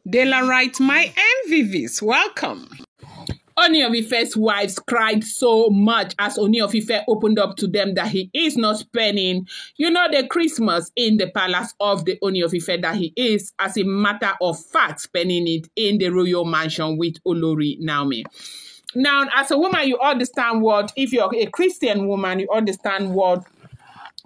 Daylight, my MVVs, welcome. Ooni of Ife's wives cried so much as Ooni of Ife opened up to them that he is not spending, the Christmas in the palace of the Ooni of Ife, that he is, as a matter of fact, spending it in the royal mansion with Olori Naomi. Now, as a woman, you understand if you're a Christian woman, you understand what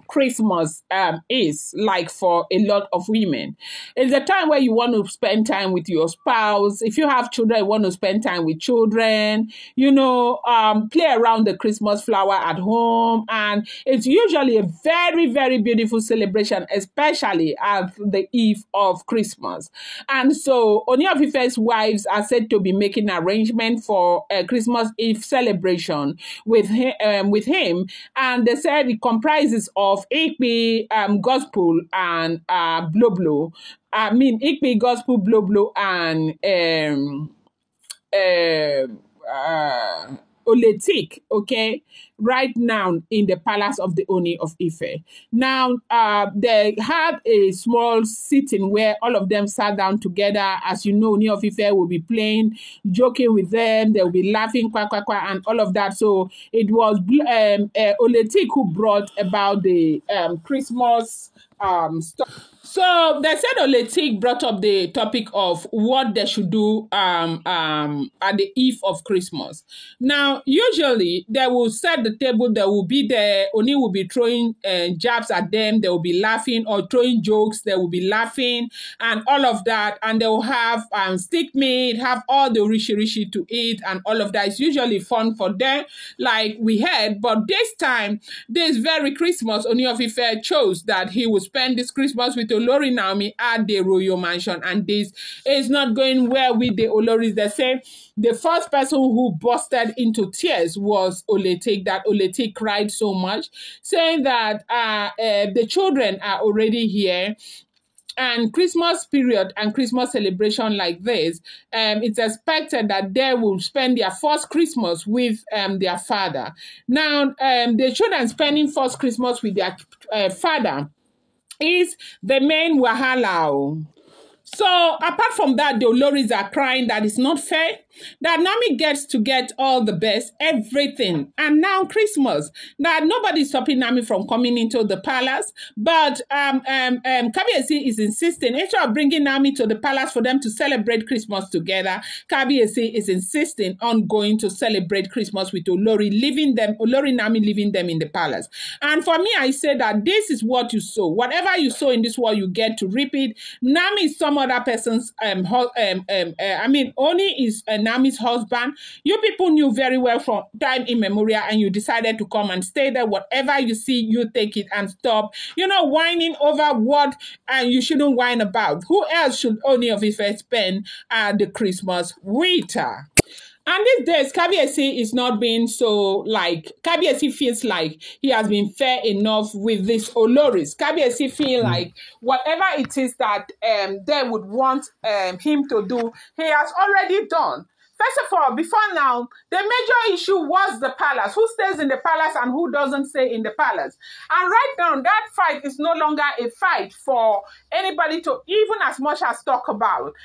Christmas is like for a lot of women. It's a time where you want to spend time with your spouse. If you have children, you want to spend time with children, play around the Christmas flower at home. And it's usually a very, very beautiful celebration, especially at the eve of Christmas. And so Ooni of Ife's wives are said to be making arrangement for a Christmas Eve celebration with him. And they said it comprises of Ikpe, gospel, and blow. I mean, Ikpe, gospel, blow, and Oletik, okay, right now in the palace of the Ooni of Ife. Now, they had a small sitting where all of them sat down together. As you know, Ooni of Ife will be playing, joking with them. They will be laughing, quack, quack, quack, and all of that. So it was Oletik who brought about the Christmas stuff. So they said Oletik brought up the topic of what they should do at the eve of Christmas. Now, usually they will set the table, they will be there, Ooni will be throwing jabs at them, they will be laughing, or throwing jokes, they will be laughing, and all of that, and they will have stick meat, have all the rishi to eat, and all of that. It's usually fun for them, like we had, but this time, this very Christmas, Ooni of Ife chose that he would spend this Christmas with Olori Naomi at the royal mansion, and this is not going well with the Oloris. They say the first person who busted into tears was Oletik, that Oletik cried so much, saying that the children are already here. And Christmas period and Christmas celebration like this, it's expected that they will spend their first Christmas with their father. Now, the children spending first Christmas with their father is the main wahala. So apart from that, the Oloris are crying that it's not fair, that Naomi gets to get all the best, everything. And now Christmas, that nobody's stopping Naomi from coming into the palace. But Kabiyesi is insisting, instead of bringing Naomi to the palace for them to celebrate Christmas together, Kabiyesi is insisting on going to celebrate Christmas with Olori Naomi leaving them in the palace. And for me, I say that this is what you sow. Whatever you sow in this world, you get to reap it. Naomi is some other person's, Ooni is Naomi's husband. You people knew very well from time immemorial, and you decided to come and stay there. Whatever you see, you take it and stop. Whining over what you shouldn't whine about. Who else should Ooni of Ife spend the Christmas with her? And these days, Kabiyesi is not being so Kabiyesi feels like he has been fair enough with these Oloris. Kabiyesi feel like whatever it is that they would want him to do, he has already done. First of all, before now, the major issue was the palace. Who stays in the palace and who doesn't stay in the palace? And right now, that fight is no longer a fight for anybody to even as much as talk about.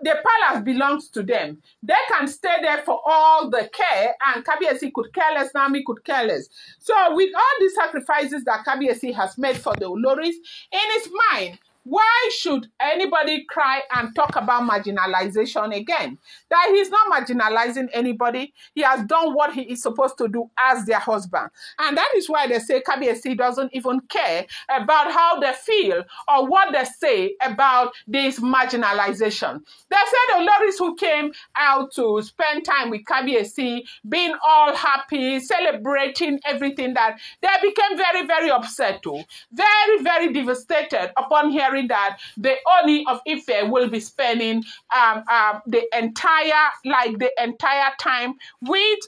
The palace belongs to them. They can stay there for all the care, and Kabiyesi could care less, Naomi could care less. So with all these sacrifices that Kabiyesi has made for the Oloris, in his mind, why should anybody cry and talk about marginalization again? That he's not marginalizing anybody. He has done what he is supposed to do as their husband. And that is why they say Kabiyesi doesn't even care about how they feel or what they say about this marginalization. They said the Oloris who came out to spend time with Kabiyesi, being all happy, celebrating everything, that they became very, very upset too. Very, very devastated upon hearing that the Ooni of Ife will be spending the entire time with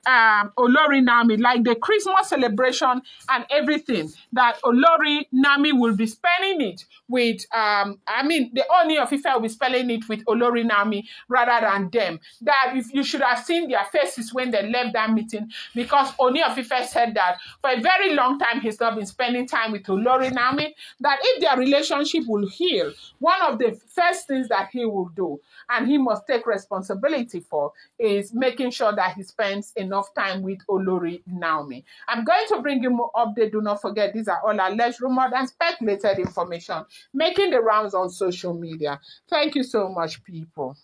Olori Naomi, like the Christmas celebration and everything, that Olori Naomi will be spending it with, the Ooni of Ife will be spelling it with Olori Naomi rather than them. That if you should have seen their faces when they left that meeting, because Ooni of Ife said that for a very long time he's not been spending time with Olori Naomi, that if their relationship will heal, one of the first things that he will do, and he must take responsibility for, is making sure that he spends enough time with Olori Naomi. I'm going to bring you more update. Do not forget, these are all alleged, rumored, and speculated information making the rounds on social media. Thank you so much, people.